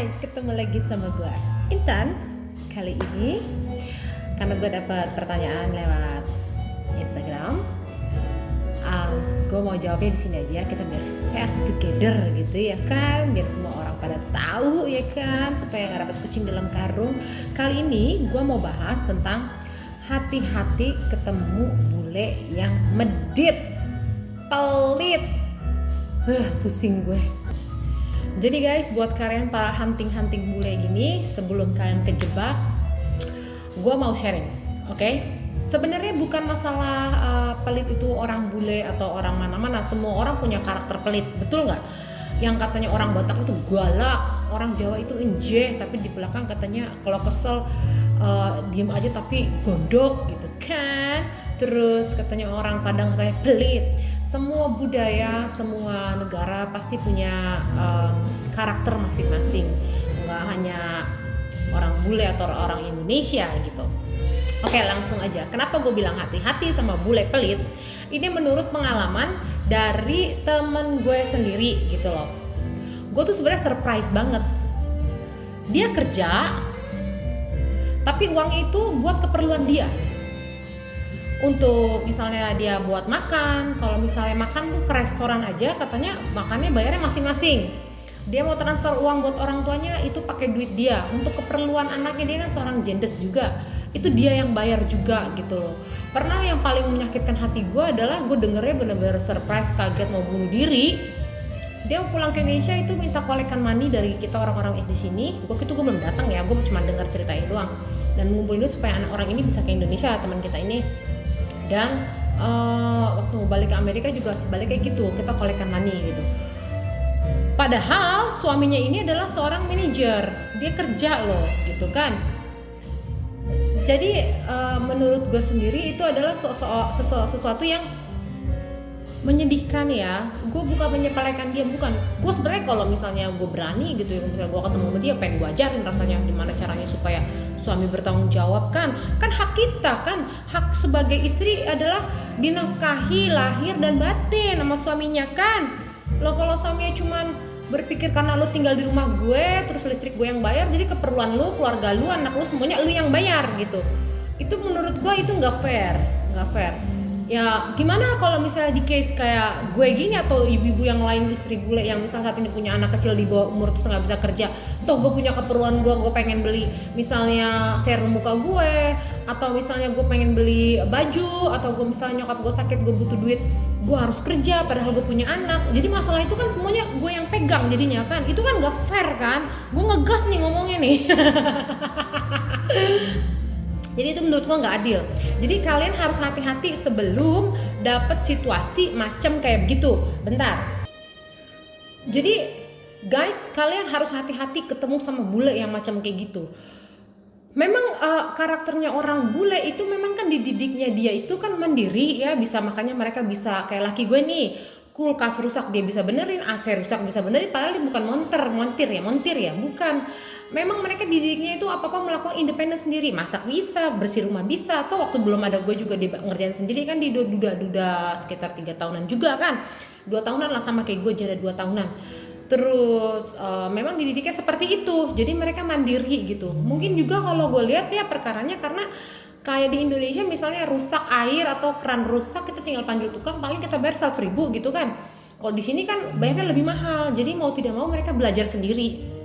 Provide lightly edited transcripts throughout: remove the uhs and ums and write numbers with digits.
Hai, ketemu lagi sama gue Intan. Kali ini karena gue dapat pertanyaan lewat Instagram, gue mau jawabnya di sini aja. Kita biar share together gitu ya kan, biar semua orang pada tahu ya kan, supaya nggak dapat kucing dalam karung. Kali ini gue mau bahas tentang hati-hati ketemu bule yang medit, pelit. Pusing gue. Jadi guys, buat kalian para hunting bule gini, sebelum kalian kejebak, gue mau sharing, oke? Sebenarnya bukan masalah pelit itu orang bule atau orang mana-mana. Semua orang punya karakter pelit, betul nggak? Yang katanya orang Batak itu galak, orang Jawa itu enjeh, tapi di belakang katanya kalau kesel diem aja tapi gondok gitu kan. Terus katanya orang Padang katanya pelit. Semua budaya, semua negara pasti punya karakter masing-masing. Nggak hanya orang bule atau orang Indonesia gitu. Oke, langsung aja. Kenapa gue bilang hati-hati sama bule pelit? Ini menurut pengalaman dari temen gue sendiri gitu loh. Gue tuh sebenarnya surprise banget. Dia kerja, tapi uang itu buat keperluan dia. Untuk misalnya dia buat makan, kalau misalnya makan tuh ke restoran aja, katanya makannya bayarnya masing-masing. Dia mau transfer uang buat orang tuanya, itu pakai duit dia. Untuk keperluan anaknya, dia kan seorang jendes juga, itu dia yang bayar juga gitu loh. Pernah yang paling menyakitkan hati gue adalah gue dengernya bener-bener surprise, kaget mau bunuh diri. Dia pulang ke Indonesia itu minta kolekan money dari kita orang-orang di sini. Gue belum datang ya, gue cuma dengar ceritain doang. Dan ngumpulin duit supaya anak orang ini bisa ke Indonesia, teman kita ini. Dan waktu mau balik ke Amerika juga sebaliknya gitu, kita kolekan money gitu. Padahal suaminya ini adalah seorang manajer, dia kerja loh gitu kan. Jadi menurut gue sendiri itu adalah sesuatu yang menyedihkan ya. Gue bukan menyepelekan dia, bukan. Gue sebenarnya kalau misalnya gue berani gitu ya, misalnya gue ketemu sama dia, pengen gue ajarin rasanya gimana caranya supaya suami bertanggung jawab kan hak kita kan, hak sebagai istri adalah dinafkahi lahir dan batin sama suaminya kan. Lo kalau suaminya cuman berpikir karena lo tinggal di rumah gue, terus listrik gue yang bayar, jadi keperluan lo, keluarga lo, anak lo semuanya lo yang bayar gitu. Itu menurut gue itu nggak fair. Ya gimana kalau misalnya di case kayak gue gini atau ibu-ibu yang lain, istri bule yang misalnya saat ini punya anak kecil di bawah umur terus nggak bisa kerja, toh gue punya keperluan gue pengen beli misalnya serum muka gue, atau misalnya gue pengen beli baju, atau gue misalnya nyokap gue sakit gue butuh duit, gue harus kerja padahal gue punya anak. Jadi masalah itu kan semuanya gue yang pegang jadinya kan, itu kan nggak fair kan. Gue ngegas nih ngomongnya nih. Jadi itu menurut gue nggak adil. Jadi kalian harus hati-hati sebelum dapet situasi macam kayak begitu. Bentar. Jadi guys, kalian harus hati-hati ketemu sama bule yang macam kayak gitu. Memang karakternya orang bule itu memang kan dididiknya dia itu kan mandiri ya, bisa, makanya mereka bisa kayak laki gue nih, kulkas rusak dia bisa benerin, AC rusak bisa benerin, padahal dia bukan montir ya, bukan. Memang mereka didiknya itu apa-apa melakukan independen sendiri, masak bisa, bersih rumah bisa. Atau waktu belum ada gue juga dia ngerjain sendiri kan, di duda sekitar 3 tahunan juga kan, 2 tahunan lah sama kayak gue, jadi 2 tahunan. Terus memang dididiknya seperti itu, jadi mereka mandiri gitu. Mungkin juga kalau gue lihat ya perkaranya karena kayak di Indonesia misalnya rusak air atau keran rusak, kita tinggal panggil tukang, paling kita bayar 100.000 gitu kan. Kalau di sini kan bayarnya lebih mahal, jadi mau tidak mau mereka belajar sendiri.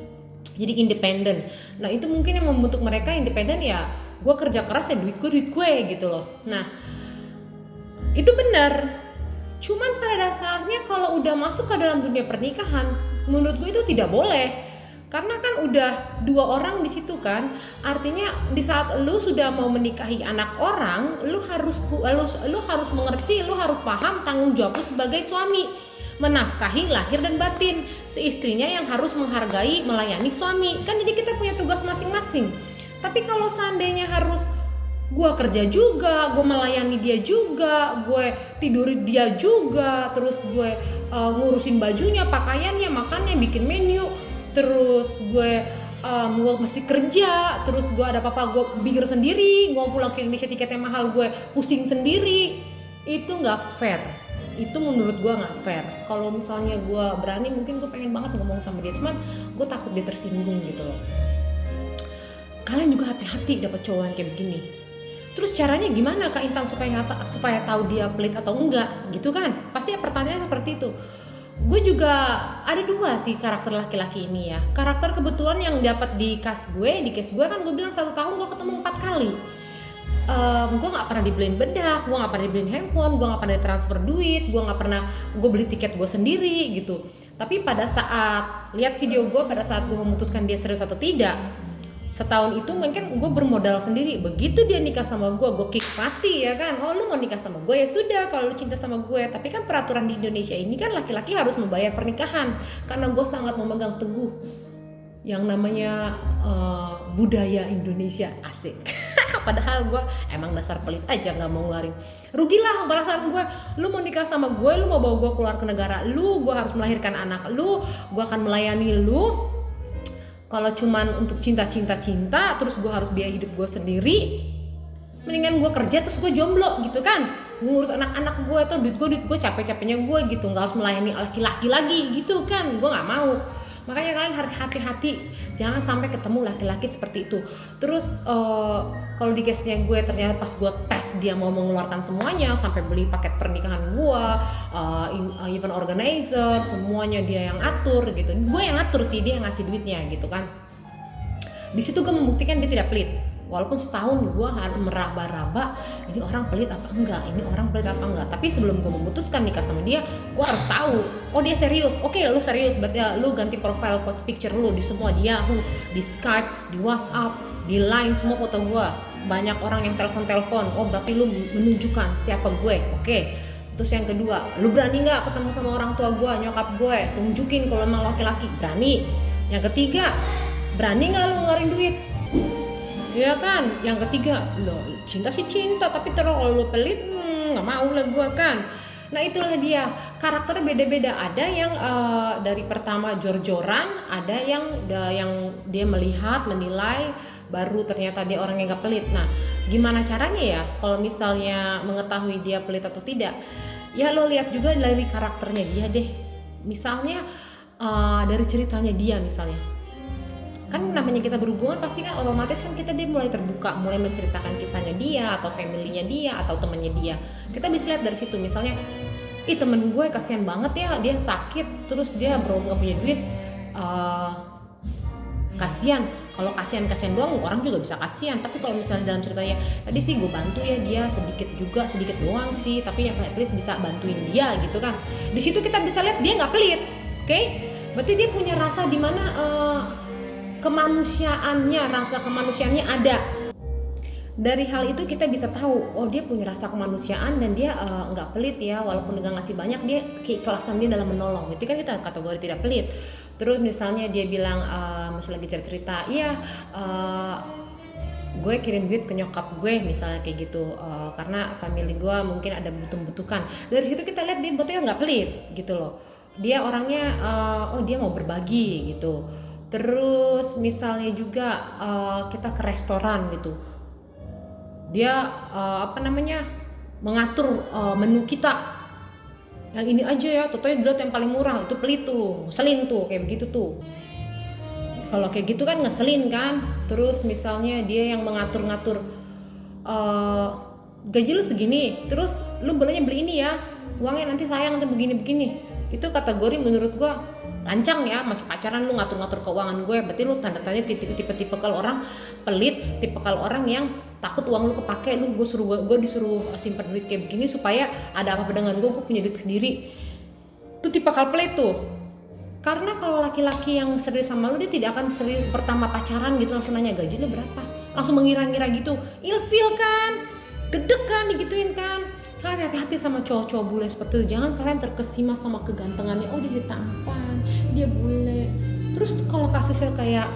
Jadi independen. Nah itu mungkin yang membentuk mereka independen ya. Gue kerja keras ya duit gue gitu loh. Nah itu benar. Cuman pada dasarnya kalau udah masuk ke dalam dunia pernikahan, menurut gue itu tidak boleh. Karena kan udah 2 orang di situ kan. Artinya di saat lu sudah mau menikahi anak orang, lu harus mengerti, lu harus paham tanggung jawab lu sebagai suami. Menafkahi lahir dan batin, seistrinya yang harus menghargai, melayani suami kan. Jadi kita punya tugas masing-masing. Tapi kalau seandainya harus gue kerja juga, gue melayani dia juga, gue tidurin dia juga, terus gue ngurusin bajunya, pakaiannya, makannya, bikin menu, terus gue mesti kerja, terus gue ada apa-apa gue pikir sendiri, gue pulang ke Indonesia tiketnya mahal gue pusing sendiri, itu nggak fair. itu menurut gue nggak fair. Kalau misalnya gue berani, mungkin gue pengen banget ngomong sama dia, cuman gue takut dia tersinggung gitu loh. Kalian juga hati-hati dapet cowok yang kayak begini. Terus caranya gimana Kak Intan supaya tahu dia pelit atau enggak gitu kan? Pasti pertanyaannya seperti itu. Gue juga ada dua sih karakter laki-laki ini ya. Karakter kebetulan yang dapat di case gue kan gue bilang 1 tahun gue ketemu 4 kali. Gue nggak pernah dibeliin bedak, gue nggak pernah dibeliin handphone, gue nggak pernah transfer duit, gue beli tiket gue sendiri gitu. Tapi pada saat lihat video gue, pada saat gue memutuskan dia serius atau tidak, setahun itu mungkin gue bermodal sendiri. Begitu dia nikah sama gue kick mati ya kan. Oh lu mau nikah sama gue ya sudah, kalau lu cinta sama gue. Tapi kan peraturan di Indonesia ini kan laki-laki harus membayar pernikahan, karena gue sangat memegang teguh yang namanya budaya Indonesia, asik. Padahal gue emang dasar pelit aja, nggak mau ngeluarin. Rugilah perasaan gue. Lu mau nikah sama gue, lu mau bawa gue keluar ke negara lu, gue harus melahirkan anak lu, gue akan melayani lu. Kalau cuman untuk cinta, terus gue harus biaya hidup gue sendiri, mendingan gue kerja terus gue jomblo gitu kan, ngurus anak-anak gue tuh, duit gue capek-capeknya gue gitu, nggak harus melayani laki-laki lagi gitu kan, gue nggak mau. Makanya kalian harus hati-hati, jangan sampai ketemu laki-laki seperti itu. Terus kalau di case-nya gue ternyata pas gue tes dia mau mengeluarkan semuanya, sampai beli paket pernikahan gue, event organizer, semuanya dia yang atur gitu. Gue yang atur sih, dia yang ngasih duitnya gitu kan. Di situ gue membuktikan dia tidak pelit. Walaupun setahun gue harus meraba-raba, ini orang pelit apa enggak, tapi sebelum gue memutuskan nikah sama dia, gue harus tahu, oh dia serius. Oke, lu serius, berarti ya, lu ganti profile picture lu di semua, di Yahoo, di Skype, di WhatsApp, di Line, semua foto gue. Banyak orang yang telepon, oh berarti lu menunjukkan siapa gue. Oke. Terus yang kedua, lu berani nggak ketemu sama orang tua gue, nyokap gue, tunjukin kalau emang laki-laki. Berani. Yang ketiga, berani nggak lu ngeluarin duit? Ya kan. Yang ketiga, lo cinta sih cinta, tapi terus kalau lo pelit, nggak mau lah gue kan. Nah itulah dia, karakternya beda-beda. Ada yang dari pertama jor-joran, ada yang dia melihat, menilai, baru ternyata dia orang yang nggak pelit. Nah gimana caranya ya kalau misalnya mengetahui dia pelit atau tidak? Ya lo lihat juga dari karakternya dia deh. Misalnya dari ceritanya dia misalnya. Kan namanya kita berhubungan pasti kan otomatis kan dia mulai terbuka, mulai menceritakan kisahnya dia atau familynya dia atau temannya dia. Kita bisa lihat dari situ, misalnya temen gue kasihan banget ya, dia sakit terus dia nggak punya duit, kasihan. Kalau kasihan doang orang juga bisa kasihan, tapi kalau misalnya dalam ceritanya tadi sih gue bantu ya dia sedikit doang sih, tapi yang at least bisa bantuin dia gitu kan. Di situ kita bisa lihat dia nggak pelit, oke? Berarti dia punya rasa di mana rasa kemanusiaannya ada. Dari hal itu kita bisa tahu, oh dia punya rasa kemanusiaan dan dia nggak pelit ya, walaupun nggak ngasih banyak, dia keikhlasan dia dalam menolong. Itu kan kita kategori tidak pelit. Terus misalnya dia bilang, misalnya lagi cerita, iya gue kirim duit ke nyokap gue misalnya kayak gitu, karena family gue mungkin ada butuh-butuhkan. Dari situ kita lihat dia betulnya nggak pelit gitu loh. Dia orangnya, oh dia mau berbagi gitu. Terus misalnya juga kita ke restoran gitu, dia mengatur menu kita, yang ini aja ya, totalnya dilihat yang paling murah, itu pelit tuh, ngeselin tuh kayak begitu tuh. Kalau kayak gitu kan ngeselin kan. Terus misalnya dia yang mengatur-ngatur, gaji lu segini, terus lu bolehnya beli ini ya, uangnya nanti sayang nanti begini-begini. Itu kategori menurut gua lancang ya, masih pacaran lu ngatur-ngatur keuangan gue, berarti lu tanda-tanya tipe kalau orang pelit, tipe kalau orang yang takut uang lu kepake, gue disuruh simpan duit kayak begini supaya ada apa-apa dengan gue punya duit sendiri. Itu tipe kalau pelit tuh. Karena kalau laki-laki yang serius sama lu, dia tidak akan serius pertama pacaran gitu langsung nanya gajinya berapa, langsung mengira-ngira gitu, ilfil kan, gedek kan, digituin kan. Kalian hati-hati sama cowok-cowok bule seperti itu. Jangan kalian terkesima sama kegantengannya, oh dia tampan, dia bule. Terus kalau kasusnya kayak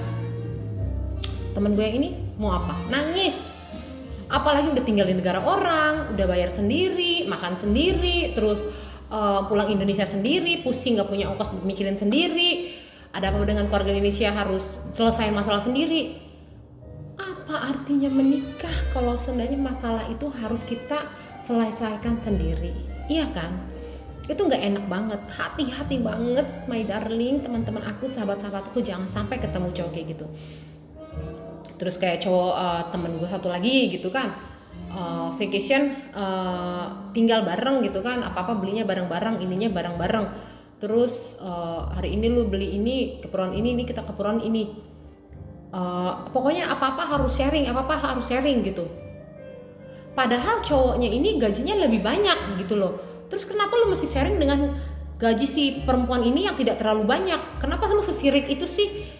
temen gue yang ini, mau apa? Nangis. Apalagi udah tinggal di negara orang, udah bayar sendiri, makan sendiri, terus pulang Indonesia sendiri, pusing gak punya ongkos mikirin sendiri, ada apa dengan keluarga Indonesia, harus selesai masalah sendiri. Apa artinya menikah kalau sebenarnya masalah itu harus kita selesaikan sendiri, iya kan? Itu nggak enak banget. Hati-hati banget my darling, teman-teman aku, sahabat-sahabatku, jangan sampai ketemu cowok kayak gitu. Terus kayak cowok temen gue satu lagi gitu kan, vacation tinggal bareng gitu kan, apa-apa belinya bareng-bareng, ininya bareng-bareng. Terus hari ini lu beli ini, keperluan ini kita keperluan ini. Pokoknya apa-apa harus sharing gitu. Padahal cowoknya ini gajinya lebih banyak gitu loh. Terus kenapa lu mesti sharing dengan gaji si perempuan ini yang tidak terlalu banyak? Kenapa lu sesirik itu sih?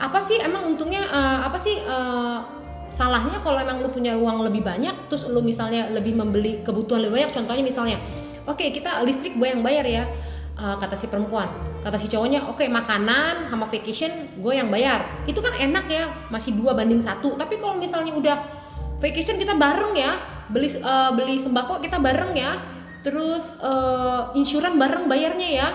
Apa sih emang untungnya, salahnya kalau emang lu punya uang lebih banyak, terus lu misalnya lebih membeli kebutuhan lebih banyak. Contohnya misalnya, oke, kita listrik gue yang bayar ya, kata si perempuan. Kata si cowoknya, oke, makanan sama vacation gue yang bayar. Itu kan enak ya, masih 2:1. Tapi kalau misalnya udah vacation kita bareng ya, beli sembako kita bareng ya, terus insuran bareng bayarnya ya,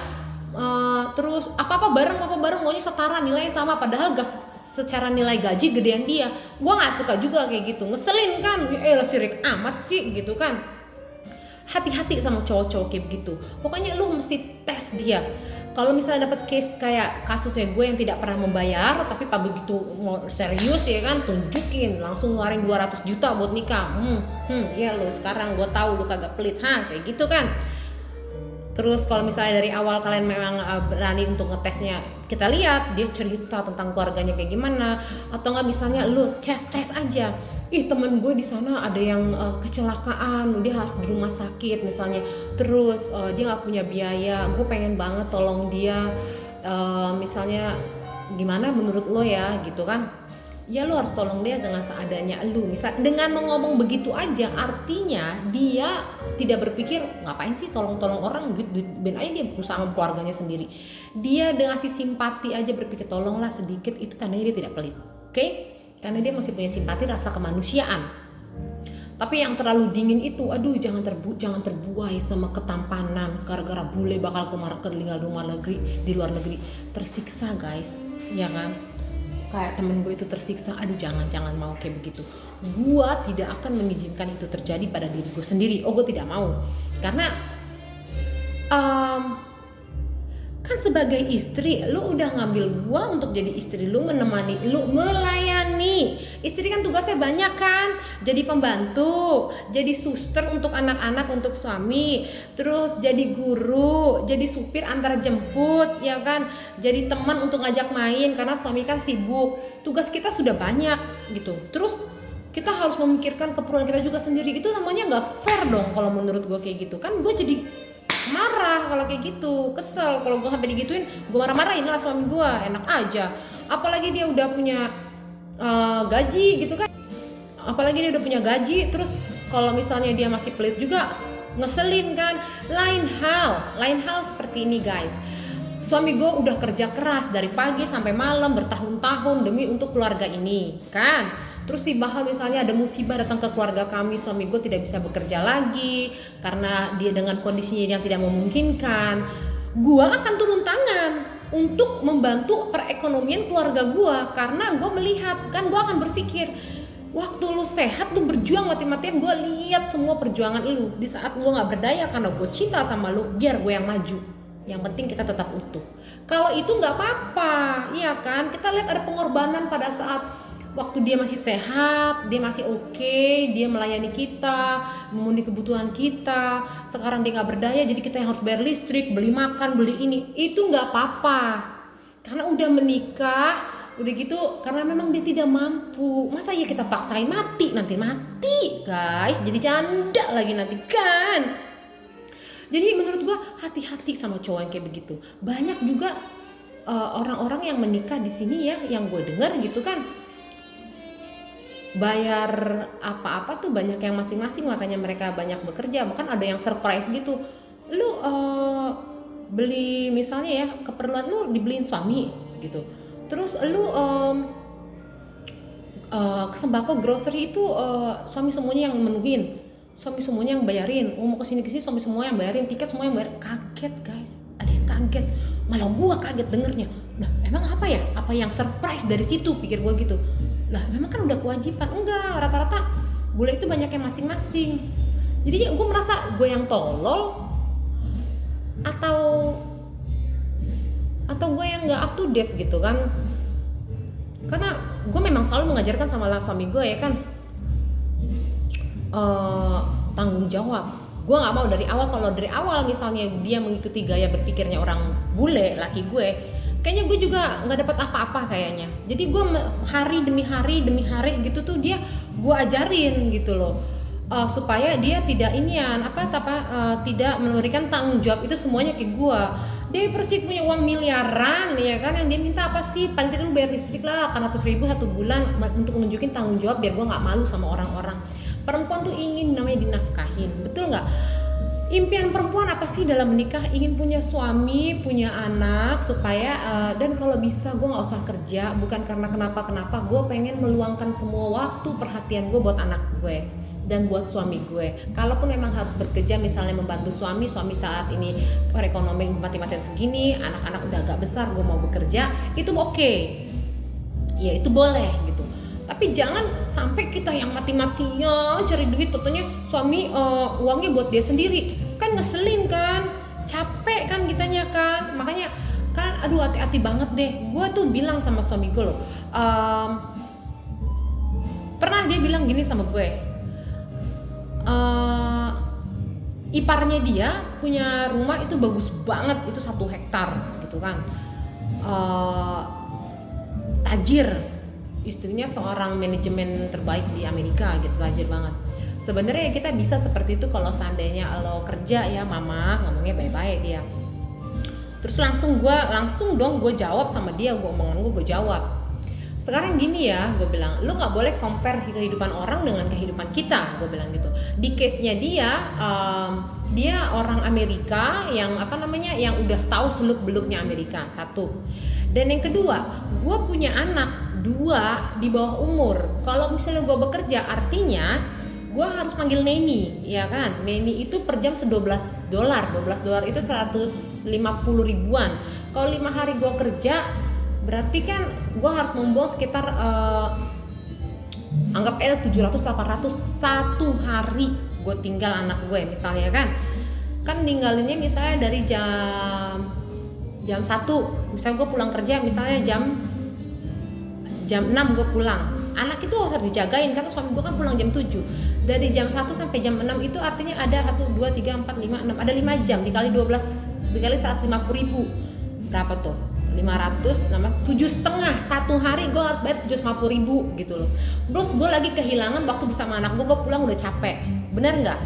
terus apa-apa bareng maunya setara, nilainya sama, padahal gak secara nilai gaji gedean dia. Gua nggak suka juga kayak gitu, ngeselin kan, sirik amat sih gitu kan. Hati-hati sama cowok-cowok kayak begitu. Pokoknya lu mesti tes dia. Kalau misalnya dapat case kayak kasusnya gue yang tidak pernah membayar, tapi pak begitu mau serius ya kan, tunjukin, langsung ngeluarin 200 juta buat nikah. Ya lu sekarang gue tahu lu kagak pelit, kayak gitu kan. Terus kalau misalnya dari awal kalian memang berani untuk ngetesnya, kita lihat dia cerita tentang keluarganya kayak gimana, atau nggak misalnya lu tes aja. Temen gue di sana ada yang kecelakaan, dia harus di rumah sakit misalnya, terus dia nggak punya biaya, gue pengen banget tolong dia, misalnya gimana menurut lo ya gitu kan. Ya lo harus tolong dia dengan seadanya lu. Misal dengan ngomong begitu aja, artinya dia tidak berpikir ngapain sih tolong orang, duit ben aja, dia berusaha sama keluarganya sendiri. Dia dengan si simpati aja berpikir tolonglah sedikit, itu tandanya dia tidak pelit. Oke? Karena dia masih punya simpati, rasa kemanusiaan. Tapi yang terlalu dingin itu, aduh, jangan terbuai sama ketampanan gara-gara bule bakal tinggal di luar negeri, tersiksa guys, ya kan? Kayak temen gue itu tersiksa, aduh jangan mau kayak begitu. Gue tidak akan mengizinkan itu terjadi pada diri gue sendiri. Gue tidak mau, karena kan sebagai istri lu udah ngambil gua untuk jadi istri lu, menemani lu, melayani. Istri kan tugasnya banyak kan, jadi pembantu, jadi suster untuk anak-anak, untuk suami, terus jadi guru, jadi supir antar jemput, ya kan, jadi teman untuk ngajak main karena suami kan sibuk. Tugas kita sudah banyak gitu. Terus kita harus memikirkan keperluan kita juga sendiri. Itu namanya nggak fair dong kalau menurut gua kayak gitu. Kan gua jadi marah kalau kayak gitu, kesel kalau gue sampai digituin, gue marah-marahin lah suami gue, enak aja. Apalagi dia udah punya gaji gitu kan, terus kalau misalnya dia masih pelit juga, ngeselin kan. Lain hal seperti ini guys, suami gue udah kerja keras dari pagi sampai malam bertahun-tahun demi untuk keluarga ini kan. Terus si bahal misalnya ada musibah datang ke keluarga kami, suami gue tidak bisa bekerja lagi karena dia dengan kondisinya yang tidak memungkinkan. Gue akan turun tangan untuk membantu perekonomian keluarga gue, karena gue melihat, kan gue akan berpikir, waktu lu sehat lu berjuang mati-matian, gue lihat semua perjuangan lu. Di saat lu gak berdaya karena gue cinta sama lu, biar gue yang maju. Yang penting kita tetap utuh. Kalau itu gak apa-apa, iya kan? Kita lihat ada pengorbanan pada saat waktu dia masih sehat, dia masih oke, dia melayani kita, memenuhi kebutuhan kita. Sekarang dia gak berdaya, jadi kita yang harus bayar listrik, beli makan, beli ini. Itu gak apa-apa, karena udah menikah, udah gitu, karena memang dia tidak mampu. Masa ya kita paksain nanti mati guys, jadi janda lagi nanti kan. Jadi menurut gua hati-hati sama cowok yang kayak begitu. Banyak juga orang-orang yang menikah di sini ya, yang gue dengar gitu kan, bayar apa-apa tuh banyak yang masing-masing, makanya mereka banyak bekerja. Bahkan ada yang surprise gitu, lu beli misalnya ya keperluan lu dibeliin suami gitu, terus lu sembako grocery itu suami semuanya yang menuhin, suami semuanya yang bayarin, mau kesini suami semua yang bayarin, tiket semua yang bayar. Kaget guys, ada yang kaget, malah gua kaget dengernya. Nah emang apa ya, apa yang surprise dari situ, pikir gua gitu. Lah memang kan udah kewajiban. Enggak, rata-rata bule itu banyak yang masing-masing. Jadi gue merasa gue yang tolol, atau gue yang nggak up to date gitu kan. Karena gue memang selalu mengajarkan sama suami gue ya kan, tanggung jawab. Gue nggak mau dari awal, kalau dari awal misalnya dia mengikuti gaya berpikirnya orang bule, laki gue, kayaknya gue juga nggak dapat apa-apa kayaknya. Jadi gue hari demi hari gitu tuh dia gue ajarin gitu loh, supaya dia tidak tidak memberikan tanggung jawab itu semuanya ke gue. Dia Persik punya uang miliaran ya kan, yang dia minta apa sih, paling tidak lu bayar listrik lah 800.000 1 bulan untuk menunjukin tanggung jawab biar gue nggak malu sama orang-orang. Perempuan tuh ingin namanya dinafkahin, betul nggak? Impian perempuan apa sih dalam menikah? Ingin punya suami, punya anak, supaya dan kalau bisa gue nggak usah kerja, bukan karena kenapa, gue pengen meluangkan semua waktu perhatian gue buat anak gue dan buat suami gue. Kalaupun memang harus bekerja, misalnya membantu suami saat ini perekonomian mati-matian segini, anak-anak udah agak besar, gue mau bekerja, itu oke. Ya itu boleh gitu. Tapi jangan sampai kita yang mati-matinya cari duit, tentunya suami uangnya buat dia sendiri. Kan ngeselin kan, capek kan kitanya kan. Makanya kan aduh hati-hati banget deh. Gue tuh bilang sama suami gue loh, pernah dia bilang gini sama gue, iparnya dia punya rumah itu bagus banget, itu 1 hektar gitu kan, tajir, istrinya seorang manajemen terbaik di Amerika gitu, tajir banget. Sebenarnya kita bisa seperti itu kalau seandainya lo kerja ya mama, ngomongnya baik-baik dia. Terus langsung dong gue jawab sama dia, gue jawab. Sekarang gini ya, gue bilang, lo nggak boleh compare kehidupan orang dengan kehidupan kita, gue bilang gitu. Di case-nya dia orang Amerika yang yang udah tahu seluk-beluknya Amerika, 1. Dan yang kedua, gue punya anak 2 di bawah umur. Kalau misalnya gue bekerja, artinya gue harus panggil nanny, ya kan? Nanny itu per jam $12, $12 itu 150 ribuan. Kalau 5 hari gue kerja, berarti kan gue harus membuang sekitar anggap 700-800 1 hari gue tinggal anak gue misalnya kan ninggalinnya misalnya dari jam 1, misalnya gue pulang kerja misalnya jam 6 gue pulang, anak itu harus dijagain karena suami gue kan pulang jam 7. Dari jam 1 sampai jam 6 itu artinya ada 1, 2, 3, 4, 5, 6, ada 5 jam dikali 12 dikali 150 ribu, berapa tuh? 500 nama 7,5 1 hari gue harus bayar 750 ribu gitu loh. Terus gue lagi kehilangan waktu bersama anak gue pulang udah capek, bener nggak?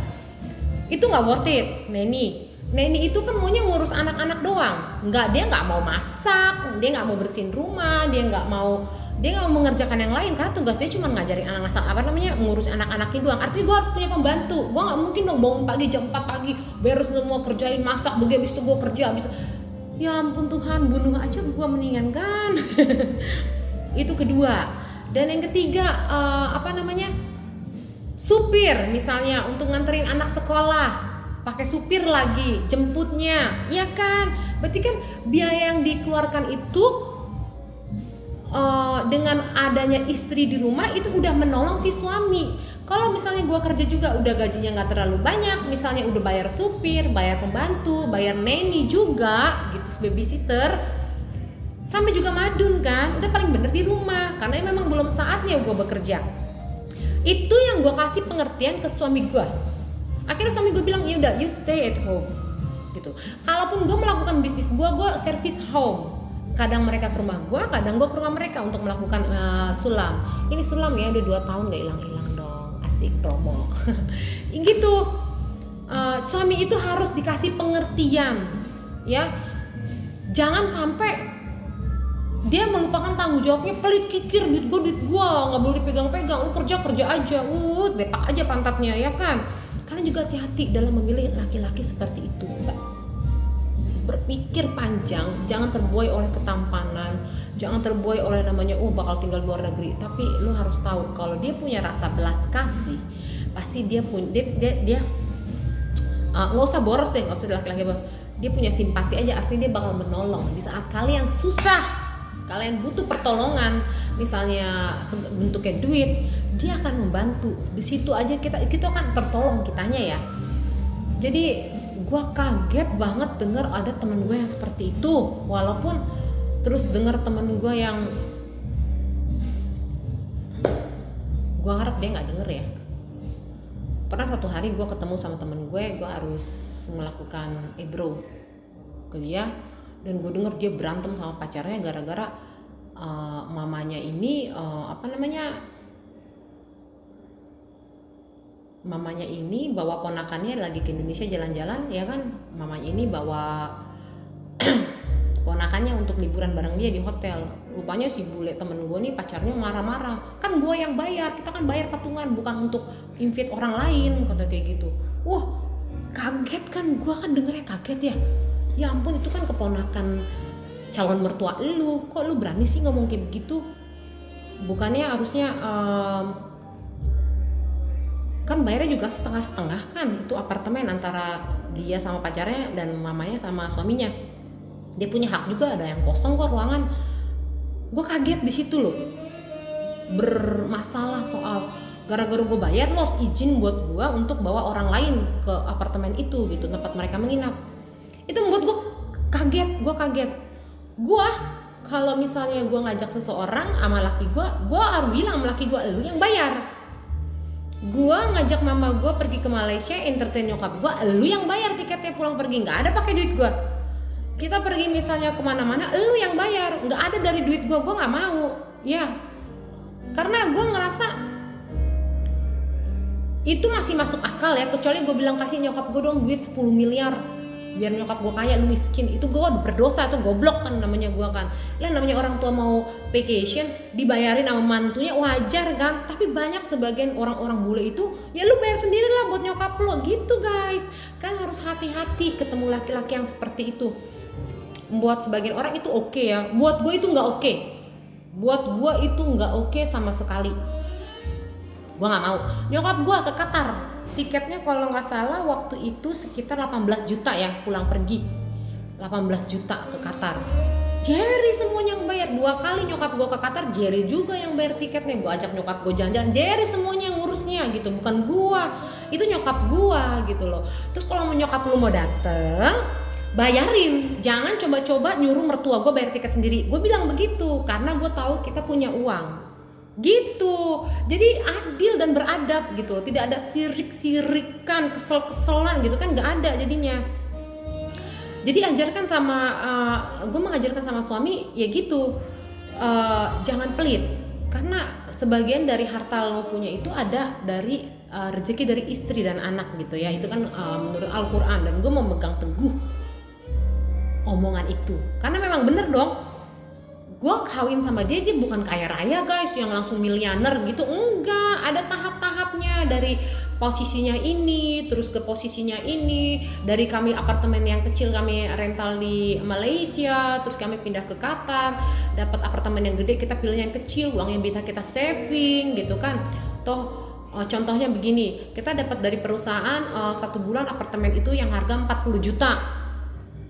Itu nggak worth it. Neni itu kan maunya ngurus anak-anak doang, dia nggak mau masak, dia nggak mau bersihin rumah, dia nggak mau mengerjakan yang lain karena tugas dia cuma ngajarin ngurus anak-anaknya doang. Artinya gue harus punya pembantu, gue nggak mungkin dong bangun pagi jam 4 pagi beres semua, kerjain, masak, habis itu gue kerja, ya ampun Tuhan, bunuh aja gue mendingan kan. Itu kedua. Dan yang ketiga supir misalnya untuk nganterin anak sekolah, pakai supir lagi, jemputnya, ya kan? Berarti kan biaya yang dikeluarkan itu dengan adanya istri di rumah itu udah menolong si suami. Kalau misalnya gue kerja juga udah gajinya nggak terlalu banyak, misalnya udah bayar supir, bayar pembantu, bayar nanny juga gitu, babysitter, sampai juga madun kan, udah paling bener di rumah karena memang belum saatnya gue bekerja. Itu yang gue kasih pengertian ke suami gue. Akhirnya suami gue bilang, ya udah, you stay at home gitu. Kalaupun gue melakukan bisnis gue service home. Kadang mereka ke rumah gue, kadang gue ke rumah mereka untuk melakukan sulam. Ini sulam ya, udah 2 tahun gak hilang-hilang dong, asik promo. Gitu. Suami itu harus dikasih pengertian, ya. Jangan sampai dia melupakan tanggung jawabnya, pelit kikir, duit gue nggak boleh dipegang-pegang, lu kerja aja, depak aja pantatnya, ya kan. Kalian juga hati-hati dalam memilih laki-laki seperti itu, Mbak. Berpikir panjang, jangan terbuai oleh ketampanan, jangan terbuai oleh bakal tinggal di luar negeri. Tapi lu harus tahu kalau dia punya rasa belas kasih, pasti dia nggak usah boros deh, nggak usah laki-laki boros. Dia punya simpati aja, artinya dia bakal menolong di saat kalian susah, kalian butuh pertolongan, misalnya bentuknya duit, dia akan membantu. Di situ aja kita akan tertolong kitanya ya. Jadi gue kaget banget denger ada temen gue yang seperti itu. Walaupun terus denger temen gue yang, gue harap dia nggak denger ya. Pernah satu hari gue ketemu sama temen gue harus melakukan ebro ke dia, dan gue denger dia berantem sama pacarnya gara-gara mamanya ini mamanya ini bawa ponakannya lagi ke Indonesia jalan-jalan, ya kan, mamanya ini bawa ponakannya untuk liburan bareng dia di hotel. Rupanya si bule temen gue nih pacarnya marah-marah, kan gue yang bayar, kita kan bayar patungan, bukan untuk invite orang lain, kata kayak gitu. Wah, kaget kan, gue kan dengernya kaget ya. Ya ampun, itu kan keponakan calon mertua lu, kok lu berani sih ngomong kayak begitu? Bukannya harusnya kan bayarnya juga setengah-setengah kan, itu apartemen antara dia sama pacarnya dan mamanya sama suaminya. Dia punya hak juga, ada yang kosong kok ruangan. Gue kaget di situ loh, bermasalah soal gara-gara gue bayar lo harus izin buat gue untuk bawa orang lain ke apartemen itu gitu, tempat mereka menginap. Itu membuat gue kaget. Gue kalau misalnya gue ngajak seseorang sama laki gue harus bilang sama laki gue, lu yang bayar. Gue ngajak mama gue pergi ke Malaysia entertain nyokap gue, lu yang bayar tiketnya pulang pergi, nggak ada pakai duit gue. Kita pergi misalnya kemana-mana, lu yang bayar, nggak ada dari duit gue nggak mau ya, karena gue ngerasa itu masih masuk akal ya, kecuali gue bilang kasih nyokap gue dong duit 10 miliar biar nyokap gue kaya, lu miskin, itu gue berdosa tuh, goblok kan namanya gue kan. Lah namanya orang tua mau vacation dibayarin sama mantunya wajar kan, tapi banyak sebagian orang-orang bule itu ya lu bayar sendiri lah buat nyokap lo gitu guys. Kan harus hati-hati ketemu laki-laki yang seperti itu. Buat sebagian orang itu oke ya, buat gue itu nggak oke. Buat gue itu nggak oke sama sekali. Gue nggak mau. Nyokap gue ke Qatar, tiketnya kalau nggak salah waktu itu sekitar 18 juta ya pulang pergi, 18 juta ke Qatar. Jerry semuanya yang bayar, 2 kali nyokap gue ke Qatar, Jerry juga yang bayar tiketnya. Gue ajak nyokap gue jalan-jalan, Jerry semuanya yang ngurusnya gitu, bukan gue, itu nyokap gue gitu loh. Terus kalau nyokap lu mau dateng, bayarin, jangan coba-coba nyuruh mertua gue bayar tiket sendiri. Gue bilang begitu karena gue tahu kita punya uang gitu, jadi adil dan beradab gitu, tidak ada sirik-sirikan, kesel-keselan gitu kan, nggak ada jadinya. Jadi ajarkan sama gue mengajarkan sama suami ya gitu, jangan pelit, karena sebagian dari harta lo punya itu ada dari rezeki dari istri dan anak gitu ya, itu kan menurut Al-Quran, dan gue memegang teguh omongan itu karena memang bener dong. Gue kawin sama dia bukan kaya raya guys, yang langsung miliuner gitu, enggak, ada tahap-tahapnya, dari posisinya ini terus ke posisinya ini, dari kami apartemen yang kecil kami rental di Malaysia, terus kami pindah ke Qatar, dapat apartemen yang gede kita pilih yang kecil, uang yang bisa kita saving gitu kan. Toh contohnya begini, kita dapat dari perusahaan 1 bulan apartemen itu yang harga 40 juta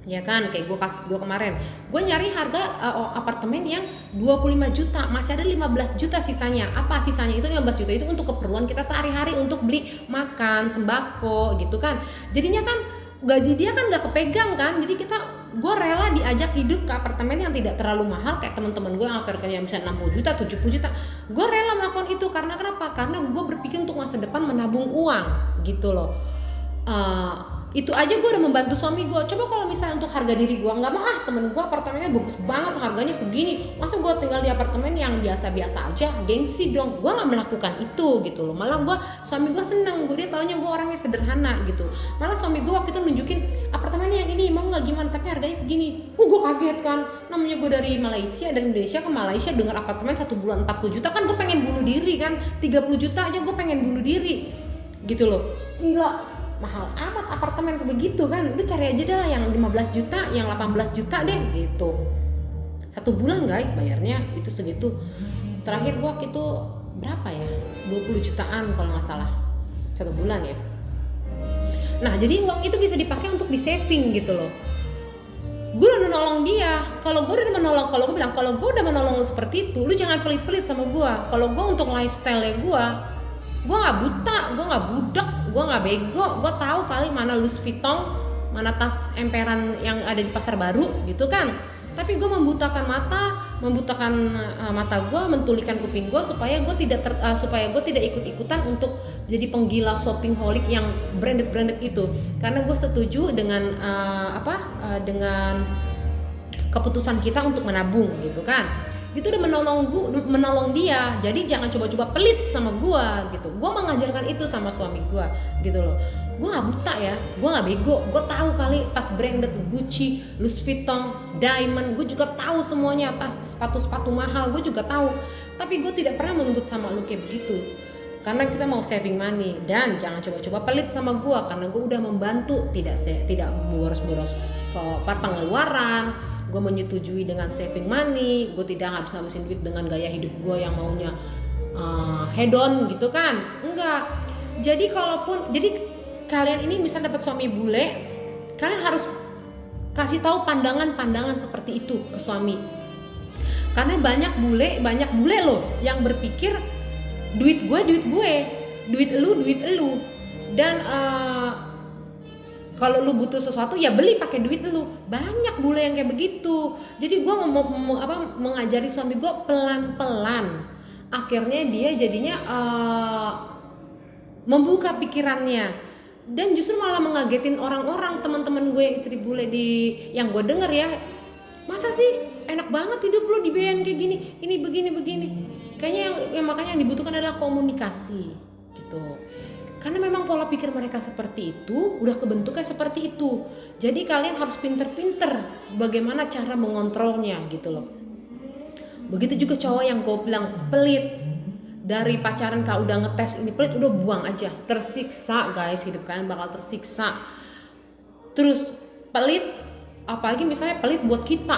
ya kan, kayak kasus gue kemarin, gue nyari harga apartemen yang 25 juta, masih ada 15 juta sisanya. Apa sisanya? Itu 15 juta itu untuk keperluan kita sehari-hari, untuk beli makan, sembako gitu kan. Jadinya kan gaji dia kan gak kepegang kan, jadi gue rela diajak hidup ke apartemen yang tidak terlalu mahal, kayak teman-teman gue yang harganya bisa 60 juta, 70 juta. Gue rela melakukan itu karena kenapa? Karena gue berpikir untuk masa depan menabung uang gitu loh. Itu aja gue udah membantu suami gue. Coba kalau misalnya untuk harga diri gue, nggak mau temen gue apartemennya bagus banget, harganya segini, masa gue tinggal di apartemen yang biasa-biasa aja, gengsi dong. Gue nggak melakukan itu gitu loh. Malah suami gue seneng, dia taunya gue orangnya sederhana gitu. Malah suami gue waktu itu nunjukin apartemennya yang ini, mau nggak gimana, tapi harganya segini. Gue kaget kan, namanya gue dari Indonesia ke Malaysia dengar apartemen 1 bulan 40 juta, kan gue pengen bunuh diri kan, 30 juta aja gue pengen bunuh diri gitu loh. Gila, mahal amat apartemen sebegitu kan, lu cari aja dah yang 15 juta, yang 18 juta deh gitu. 1 bulan guys bayarnya itu segitu. Terakhir gua itu berapa ya, 20 jutaan kalau nggak salah 1 bulan ya. Nah jadi uang itu bisa dipakai untuk di saving gitu loh. Gue udah menolong dia. Kalau gue udah menolong seperti itu, lu jangan pelit-pelit sama gue. Kalau gue untuk lifestyle-nya gue nggak buta, gue nggak budak, gue nggak bego, gue tahu kali mana Louis Vuitton mana tas emperan yang ada di pasar baru gitu kan. Tapi gue membutakan mata gue, mentulikan kuping gue supaya gue tidak ikut-ikutan untuk jadi penggila shopping holic yang branded itu. Karena gue setuju dengan dengan keputusan kita untuk menabung gitu kan. Itu udah menolong dia. Jadi jangan coba-coba pelit sama gua gitu. Gua mengajarkan itu sama suami gua gitu loh. Gua nggak buta ya, gua nggak bego. Gua tahu kali tas branded Gucci, Louis Vuitton, Diamond. Gua juga tahu semuanya, tas sepatu mahal. Gua juga tahu. Tapi gua tidak pernah menuntut sama lu kayak begitu. Karena kita mau saving money, dan jangan coba-coba pelit sama gua karena gua udah membantu tidak boros-boros ke pengeluaran. Gue menyetujui dengan saving money, gue tidak habis-habisin duit dengan gaya hidup gue yang maunya hedon gitu kan, enggak. Jadi kalian ini misal dapat suami bule, kalian harus kasih tahu pandangan seperti itu ke suami. Karena banyak bule loh yang berpikir duit gue, duit elu, dan kalau lu butuh sesuatu ya beli pakai duit lu. Banyak bule yang kayak begitu. Jadi gue mengajari suami gue pelan-pelan. Akhirnya dia jadinya membuka pikirannya, dan justru malah mengagetin orang-orang, teman-teman gue yang istri bule yang gue denger ya. Masa sih enak banget hidup lu dibayar kayak gini, ini begini. Kayaknya makanya yang dibutuhkan adalah komunikasi gitu. Karena memang pola pikir mereka seperti itu, udah kebentuknya seperti itu. Jadi kalian harus pinter-pinter bagaimana cara mengontrolnya gitu loh. Begitu juga cowok yang gue bilang pelit. Dari pacaran kalau udah ngetes ini pelit, udah buang aja. Tersiksa guys, hidup kalian bakal tersiksa. Terus pelit, apalagi misalnya pelit buat kita,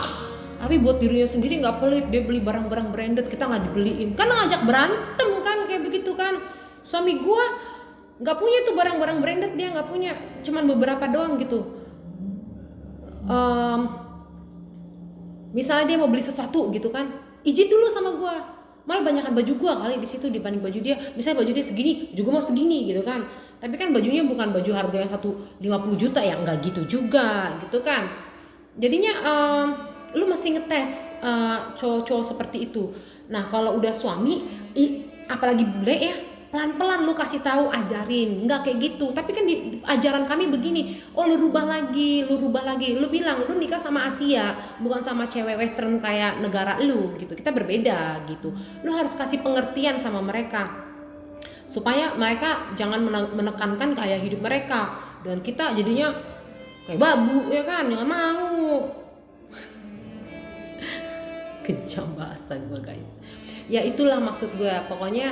tapi buat dirinya sendiri gak pelit. Dia beli barang-barang branded, kita gak dibeliin. Kan ngajak berantem kan, kayak begitu kan. Suami gue nggak punya tuh barang-barang branded, dia nggak punya, cuman beberapa doang gitu. Misalnya dia mau beli sesuatu gitu kan, izin dulu sama gue. Malah banyakan baju gue kali di situ dibanding baju dia. Misalnya baju dia segini, juga mau segini gitu kan. Tapi kan bajunya bukan baju harga yang 50 juta ya, nggak gitu juga gitu kan. Jadinya lu mesti ngetes cowok-cowok seperti itu. Nah kalau udah suami, apalagi bule ya, pelan-pelan lu kasih tahu, ajarin, nggak kayak gitu. Tapi kan di ajaran kami begini, lu rubah lagi, lu bilang lu nikah sama Asia, bukan sama cewek western kayak negara lu gitu. Kita berbeda gitu. Lu harus kasih pengertian sama mereka supaya mereka jangan menekankan gaya hidup mereka, dan kita jadinya kayak babu ya kan, nggak mau. Kejam bahasa gue guys. Ya itulah maksud gue. Pokoknya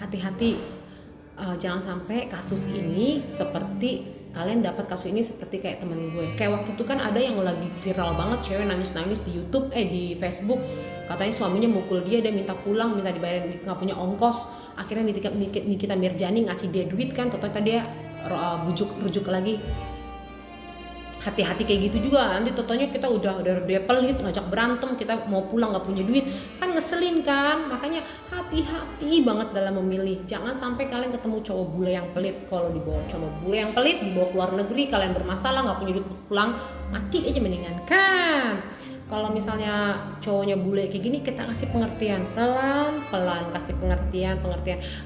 hati-hati, jangan sampai kasus ini seperti kalian dapat kasus ini seperti kayak temen gue. Kayak waktu itu kan ada yang lagi viral banget, cewek nangis-nangis di YouTube, di Facebook, katanya suaminya mukul dia minta pulang, minta dibayarin, nggak punya ongkos. Akhirnya Nikita Mirjani ngasih dia duit kan, ternyata dia rujuk lagi. Hati-hati kayak gitu juga, nanti totonya kita udah dia pelit, ngajak berantem, kita mau pulang nggak punya duit, kan ngeselin kan. Makanya hati-hati banget dalam memilih. Jangan sampai kalian ketemu cowok bule yang pelit. Kalau dibawa cowok bule yang pelit, dibawa keluar negeri, kalian bermasalah nggak punya duit pulang, mati aja mendingan kan. Kalau misalnya cowoknya bule kayak gini, kita kasih pengertian, pelan-pelan kasih pengertian.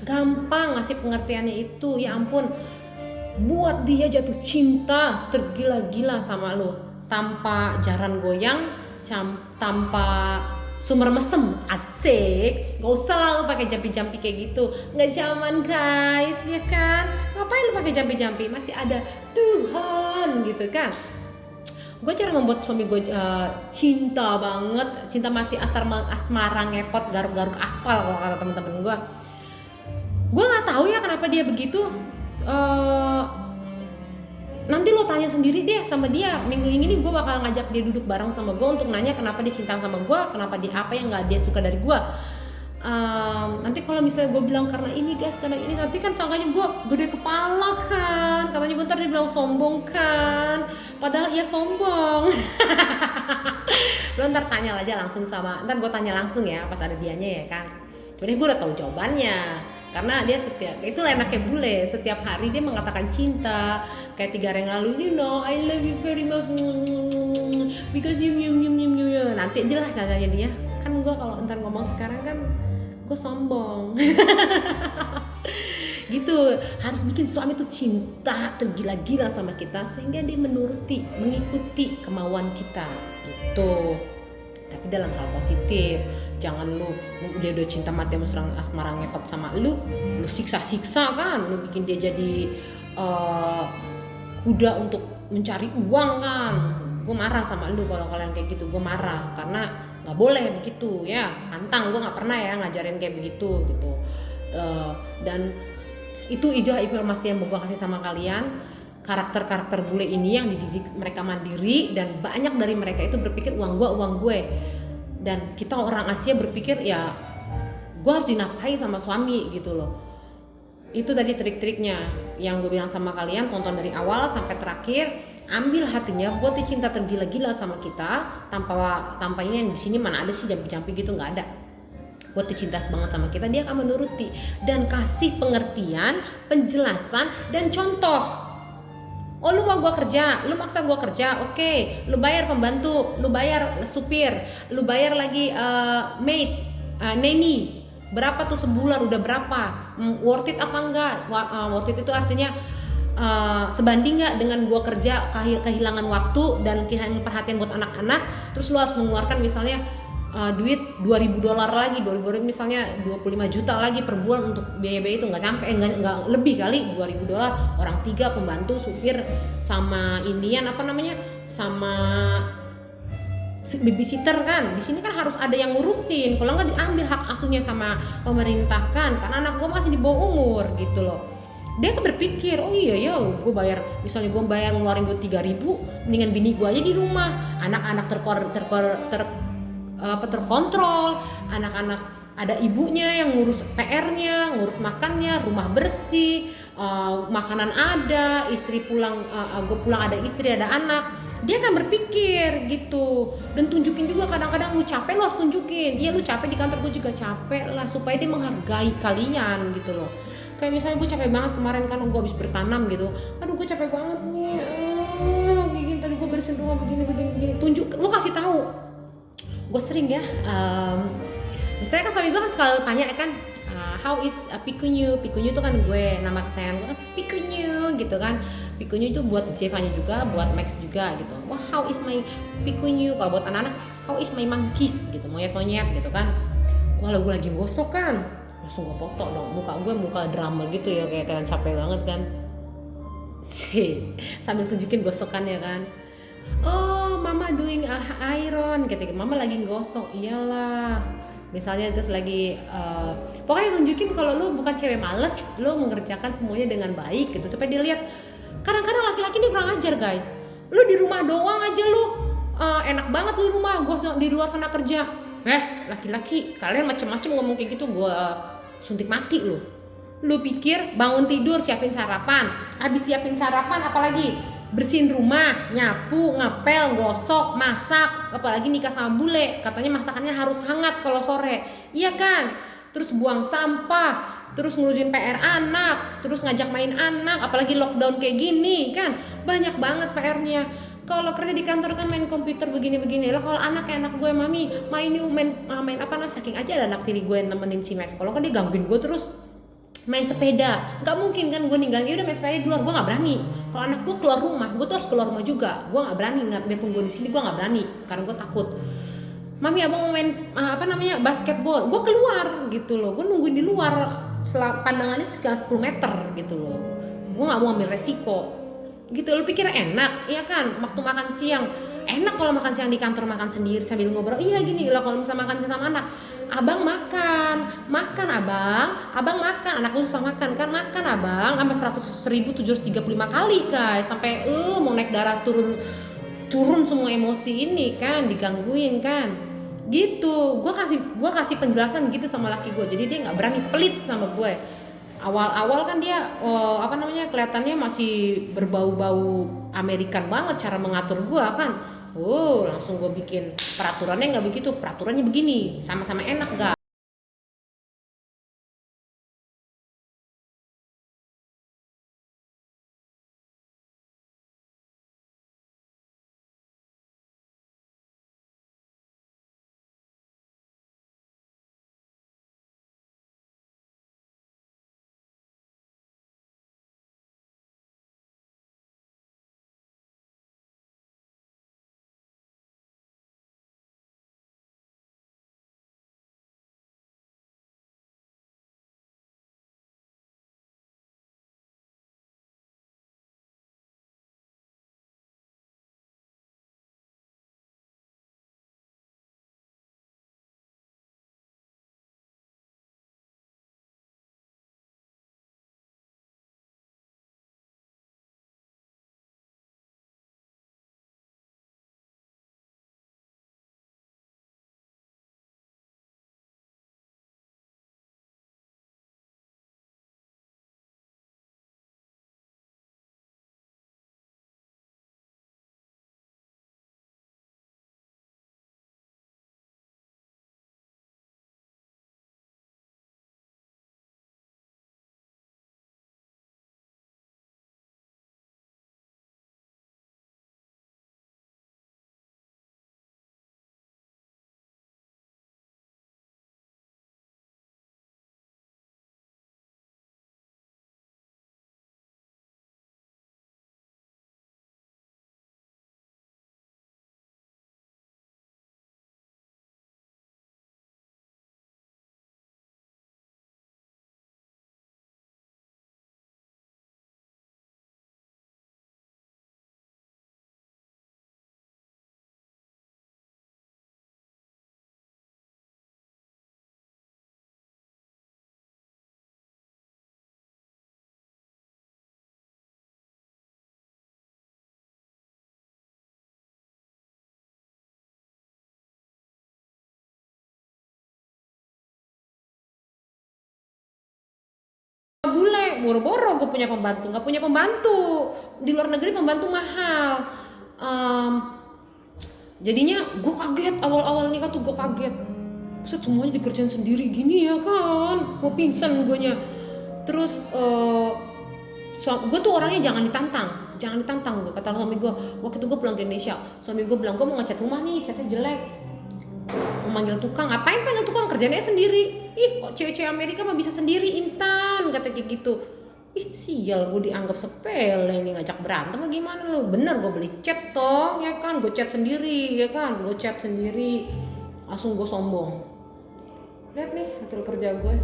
Gampang ngasih pengertiannya itu, ya ampun. Buat dia jatuh cinta tergila-gila sama lo, tanpa jaran goyang, tanpa sumber mesem, asik. Gak usah lah lo pakai jampi-jampi kayak gitu, nggak zaman guys, ya kan? Ngapain lo pakai jampi-jampi? Masih ada Tuhan gitu kan? Gue cara membuat suami gue cinta banget, cinta mati asmara ngepot garuk-garuk aspal kalau kata temen-temen gue. Gue nggak tahu ya kenapa dia begitu. Nanti lo tanya sendiri deh sama dia. Minggu ini gue bakal ngajak dia duduk bareng sama gue untuk nanya kenapa dia cinta sama gue, kenapa dia, apa yang nggak dia suka dari gue. Nanti kalau misalnya gue bilang karena ini guys, karena ini, nanti kan sangkanya gue gede kepala kan, katanya gue ntar dia bilang sombong kan, padahal ya sombong. Lo ntar tanya aja langsung ntar gue tanya langsung ya pas ada dianya ya kan. Sebenarnya gue udah tahu jawabannya, karena dia itu enaknya bule, setiap hari dia mengatakan cinta. Kayak 3 hari yang lalu, you know I love you very much because you. Nanti aja lah katanya dia. Kan gue kalau ntar ngomong sekarang kan gue sombong. Gitu, harus bikin suami tuh cinta tergila-gila sama kita sehingga dia mengikuti kemauan kita itu. Tapi dalam hal positif, jangan dia udah cinta mati sama asmara ngepet sama lu siksa kan, lu bikin dia jadi kuda untuk mencari uang kan. Gue marah sama lu kalau kalian kayak gitu, gue marah karena nggak boleh begitu ya, pantang. Gue nggak pernah ya ngajarin kayak begitu gitu. Dan itu informasi yang gue kasih sama kalian. Karakter bule ini yang dididik mereka mandiri, dan banyak dari mereka itu berpikir uang gue. Dan kita orang Asia berpikir ya gue harus dinafkahi sama suami gitu loh. Itu tadi trik-triknya yang gue bilang sama kalian, tonton dari awal sampai terakhir, ambil hatinya, buat dia cinta tergila-gila sama kita tanpa ini yang di sini mana ada sih jampi-jampi gitu, nggak ada. Buat dia cinta banget sama kita, dia akan menuruti dan kasih pengertian, penjelasan dan contoh. Oh, lu mau gua kerja, lu maksa gua kerja, oke. Lu bayar pembantu, lu bayar supir, lu bayar lagi maid, nanny. Berapa tuh sebulan, udah berapa? Worth it apa enggak? Worth it itu artinya sebanding nggak dengan gua kerja, kehilangan waktu dan kehilangan perhatian buat anak-anak. Terus lu harus mengeluarkan misalnya duit $2.000 lagi, $2.000 misalnya 25 juta lagi per bulan untuk biaya-biaya itu, nggak lebih kali $2.000, orang 3, pembantu, supir, sama sama babysitter kan. Di sini kan harus ada yang ngurusin, kalau nggak diambil hak asuhnya sama pemerintah kan, karena anak gue masih di bawah umur gitu loh. Dia kan berpikir, oh iya ya, gue bayar, misalnya gue bayar ngeluarin duit 3.000, mendingan bini gue aja di rumah, anak-anak terkontrol, anak-anak ada ibunya yang ngurus PR-nya, ngurus makannya, rumah bersih, makanan ada, istri pulang, gue pulang ada istri, ada anak. Dia kan berpikir gitu, dan tunjukin juga kadang-kadang lu capek, lu harus tunjukin. Iya, lu capek di kantor, gue juga capek lah, supaya dia menghargai kalian gitu loh. Kayak misalnya gue capek banget kemarin kan, gue habis bertanam gitu, aduh gue capek banget nih, gini tadi gue bersihin rumah begini, tunjuk, lu kasih tahu. Gue sering ya, misalnya kan suami gue kan selalu tanya kan, how is Pikunyu itu kan gue, nama kesayangan gue kan Pikunyu gitu kan. Pikunyu itu buat Zevanya juga, buat Max juga gitu. Wah, how is my Pikunyu, kalau buat anak-anak how is my monkeys gitu, monyet gitu kan. Kalau gue lagi gosok kan, langsung gue foto dong, muka drama gitu ya, kayak kalian capek banget kan sih, sambil tunjukin gosokannya kan. Oh, mama doing iron gitu, mama lagi gosok. Iyalah, misalnya terus lagi pokoknya tunjukin kalau lu bukan cewek males, lu mengerjakan semuanya dengan baik gitu, supaya dia lihat. Kadang-kadang laki-laki ini kurang ajar guys, lu di rumah doang aja lu enak banget lu di rumah, gua di luar kena kerja. Laki-laki kalian macem-macem ngomong kayak gitu, gua suntik mati lu. Lu pikir bangun tidur siapin sarapan, habis siapin sarapan apalagi? Bersihin rumah, nyapu, ngepel, gosok, masak, apalagi nikah sama bule, katanya masakannya harus hangat kalau sore, iya kan? Terus buang sampah, terus ngurusin PR anak, terus ngajak main anak, apalagi lockdown kayak gini kan, banyak banget PR-nya. Kalau kerja di kantor kan main komputer begini-begini lah. Kalau anak kayak anak gue, mami main apa namanya, saking aja ada anak tiri gue yang nemenin si Max. Kalau kan dia gangguin gue terus main sepeda, nggak mungkin kan gue ninggalin dia udah main sepeda di luar, gue nggak berani. Kalau anak gue keluar rumah, gue tuh harus keluar rumah juga, gue nggak berani. Biarpun gue di sini gue nggak berani karena gue takut. Mami abang mau main basketball, gue keluar gitu loh, gue nungguin di luar, pandangannya sekitar 10 meter gitu loh, gue nggak mau ambil resiko gitu. Lu pikir enak, iya kan? Waktu makan siang enak, kalau makan siang di kantor makan sendiri sambil ngobrol, iya gini lah. Kalau misalnya makan siang sama anak, abang makan abang makan, anakku susah makan kan, makan abang sampai 100.735 kali guys, sampai mau naik darah, turun semua emosi ini kan, digangguin kan gitu. Gue kasih penjelasan gitu sama laki gue, jadi dia nggak berani pelit sama gue. Awal-awal kan dia kelihatannya masih berbau-bau Amerikan banget cara mengatur gue kan. Langsung gue bikin peraturannya nggak begitu, peraturannya begini, sama-sama enak gak. makanya boro-boro gue punya pembantu. Nggak punya pembantu, di luar negeri pembantu mahal. Jadinya gue kaget, awal-awal nikah tuh gue kaget, buset semuanya dikerjain sendiri gini ya kan, mau pingsan gue nya. Terus gue tuh orangnya jangan ditantang gue. Kata suami gue waktu itu gue pulang ke Indonesia, suami gue bilang gue mau ngecat rumah nih, catnya jelek, mau manggil tukang. Ngapain panggil tukang, kerjanya sendiri. Ih kok cewek-cewek Amerika mah bisa sendiri, Intan, kata kayak gitu. Ih sial, gue dianggap sepele nih, ngajak berantem apa gimana lo. Bener gue beli cat toh ya kan, gue cat sendiri ya kan, gue cat sendiri. Langsung gue sombong, lihat nih hasil kerja gue.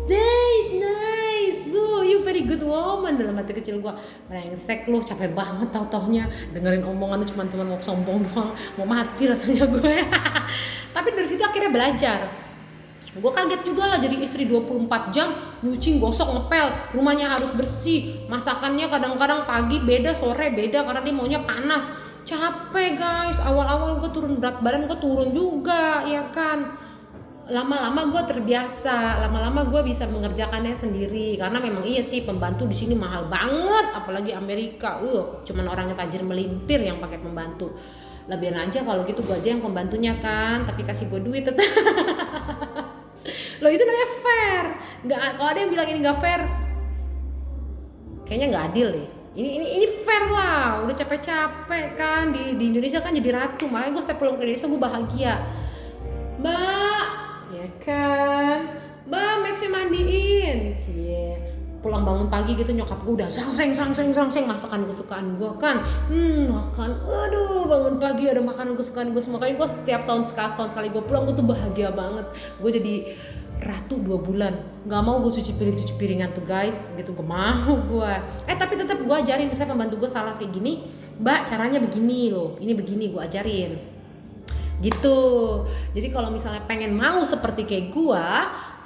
Nice, so you very good woman. Dalam hati kecil gue, brengsek lu, capek banget tau-taunya dengerin omongan lu cuman mau sombong doang, mau mati rasanya gue. Tapi dari situ akhirnya belajar. Gue kaget juga lah jadi istri 24 jam, nyuci, gosok, ngepel, rumahnya harus bersih, masakannya kadang-kadang pagi beda, sore beda karena dia maunya panas. Capek guys, awal-awal gue turun berat badan, gue turun juga ya kan. Lama-lama gue terbiasa, lama-lama gue bisa mengerjakannya sendiri karena memang iya sih pembantu di sini mahal banget, apalagi Amerika. Cuman orangnya tajir melintir yang pakai pembantu. Lebihin aja kalau gitu gue aja yang pembantunya kan, tapi kasih gue duit tetap. Loh itu namanya fair. Nggak, kalau ada yang bilang ini nggak fair, kayaknya nggak adil deh. Ini fair lah. Udah capek-capek kan di Indonesia kan jadi ratu. Makanya gue setiap pulang ke Indonesia gue bahagia. Mbak, ya kan, Mbak Maxnya mandiin, cie. Pulang bangun pagi gitu nyokap gue udah sangseng masakan kesukaan gue kan. Makan, aduh bangun pagi ada makanan kesukaan gue. Makanya gue setiap tahun sekali gue pulang gue tuh bahagia banget. Gue jadi ratu 2 bulan. Gak mau gue cuci piringan tuh guys, gitu gak mau gue. Tapi tetap gue ajarin, misalnya pembantu gue salah kayak gini, Mbak caranya begini loh, ini begini, gue ajarin gitu. Jadi kalau misalnya pengen mau seperti kayak gue,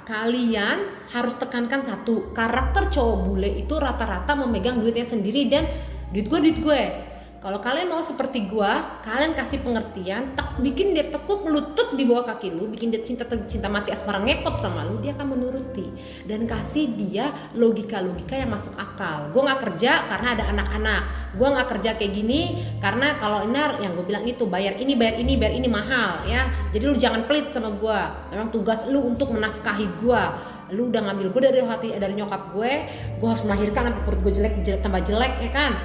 kalian harus tekankan satu, karakter cowok bule itu rata-rata memegang duitnya sendiri dan duit gue. Kalau kalian mau seperti gue, kalian kasih pengertian, bikin dia tekuk lutut di bawah kaki lu, bikin dia cinta mati asmara ngepot sama lu, dia akan menuruti. Dan kasih dia logika-logika yang masuk akal. Gue gak kerja karena ada anak-anak, gue gak kerja kayak gini karena kalau enar yang gue bilang itu bayar ini mahal ya. Jadi lu jangan pelit sama gue, memang tugas lu untuk menafkahi gue. Lu udah ngambil gue dari nyokap gue harus melahirkan sampai perut gue jelek tambah jelek ya kan.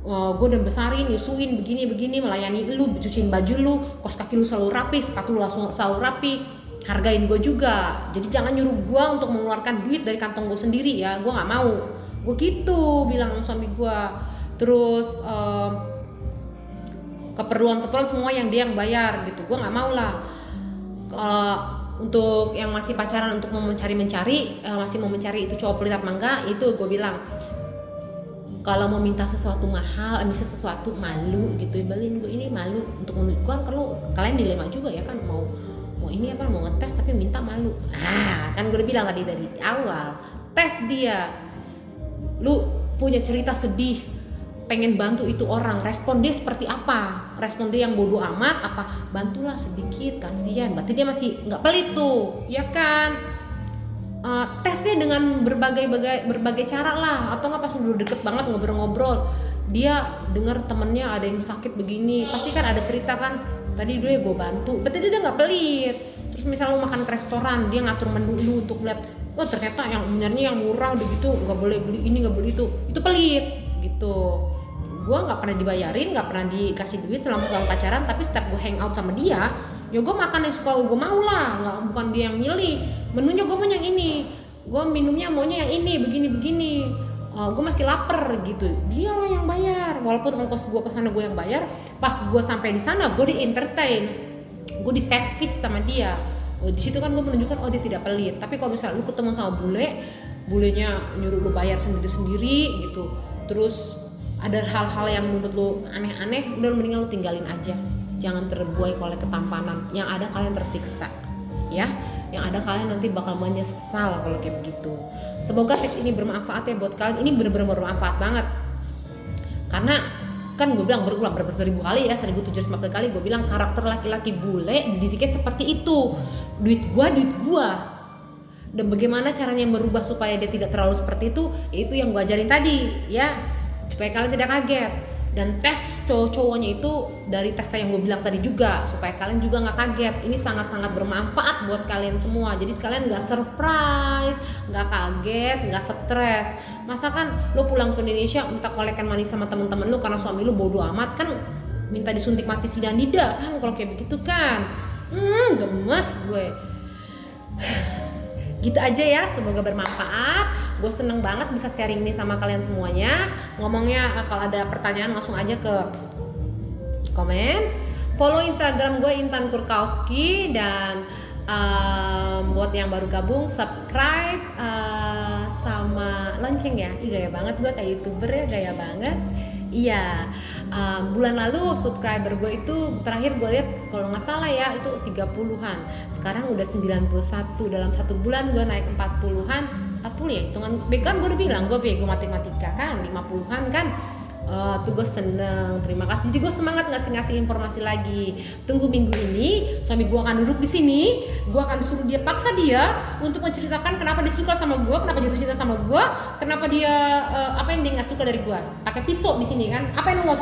Gue udah besarin, nyusuin begini melayani lu, cuciin baju lu, kos kaki lu selalu rapi, sepatu lu selalu rapi, hargain gue juga. Jadi jangan nyuruh gue untuk mengeluarkan duit dari kantong gue sendiri ya, gue nggak mau. Gue gitu bilang suami gue. Terus keperluan semua yang dia yang bayar gitu, gue nggak mau lah. Untuk yang masih pacaran, untuk mau mencari masih mau mencari itu cowok pelit apa enggak, itu gue bilang kalau mau minta sesuatu mahal, misalnya sesuatu malu gitu, beliin gue ini malu untuk menunjukkan. Kalau kalian dilema juga ya kan, mau ini apa, mau ngetes tapi minta malu. Kan gue udah bilang tadi dari awal, tes dia. Lu punya cerita sedih, pengen bantu itu orang, respon dia seperti apa? Respon dia yang bodoh amat apa bantulah sedikit, kasihan, berarti dia masih nggak pelit tuh ya kan. Tesnya dengan berbagai cara lah, atau nggak pas udah deket banget ngobrol-ngobrol, dia dengar temennya ada yang sakit begini, pasti kan ada cerita kan, tadi gue bantu, berarti dia nggak pelit. Terus misalnya lu makan ke restoran, dia ngatur menu lu untuk lihat, ternyata yang benernya yang murah udah gitu, nggak boleh beli ini nggak beli itu pelit gitu. Gue nggak pernah dibayarin, nggak pernah dikasih duit selama pacaran, tapi setiap gue hang out sama dia, ya gue makan yang suka gue mau lah, bukan dia yang milih menunya. Gue mau yang ini, gue minumnya maunya yang ini begini, gue masih lapar gitu, dia lah yang bayar. Walaupun ongkos gue kesana gue yang bayar, pas gue sampai di sana gue di entertain, gue di service sama dia. Di situ kan gue menunjukkan dia tidak pelit. Tapi kalau misalnya lu ketemu sama bulenya nyuruh lu bayar sendiri gitu, terus ada hal-hal yang menurut lu aneh-aneh, udah mendingan lu tinggalin aja. Jangan terbuai oleh ketampanan, yang ada kalian tersiksa ya, yang ada kalian nanti bakal menyesal kalau kayak begitu. Semoga tips ini bermanfaat ya buat kalian. Ini benar-benar bermanfaat banget, karena kan gue bilang berulang beribu kali ya, 1750 kali gue bilang karakter laki-laki bule dididiknya seperti itu. Duit gua Dan bagaimana caranya merubah supaya dia tidak terlalu seperti itu yang gue ajarin tadi ya, supaya kalian tidak kaget. Dan tes cowok-cowoknya itu dari tes yang gue bilang tadi juga, supaya kalian juga nggak kaget. Ini sangat-sangat bermanfaat buat kalian semua. Jadi kalian nggak surprise, nggak kaget, nggak stres. Masa kan lo pulang ke Indonesia minta kolekan manis sama temen-temen lo karena suami lo bodo amat, kan minta disuntik mati sidanida kan kalau kayak begitu kan. Gemes gue. Gitu aja ya, semoga bermanfaat. Gue seneng banget bisa sharing ini sama kalian semuanya. Ngomongnya kalau ada pertanyaan langsung aja ke komen. Follow Instagram gue Intan Kurkowski, dan buat yang baru gabung subscribe sama lonceng ya. Ih, gaya banget gue kayak YouTuber ya, gaya banget. Iya, bulan lalu subscriber gue itu terakhir gue lihat kalau nggak salah ya itu 30-an. Sekarang udah 91. Dalam 1 bulan gue naik 40-an. 40 ya, hitungan begon gue udah bilang gue bego matematika kan, 50-an kan. Tuh gue seneng, terima kasih. Jadi gue semangat ngasih informasi lagi. Tunggu minggu ini suami gue akan duduk di sini, gue akan suruh dia, paksa dia untuk menceritakan kenapa dia suka sama gue, kenapa jatuh cinta sama gue, kenapa dia apa yang dia nggak suka dari gue. Pakai pisau di sini kan, apa yang lo nggak suka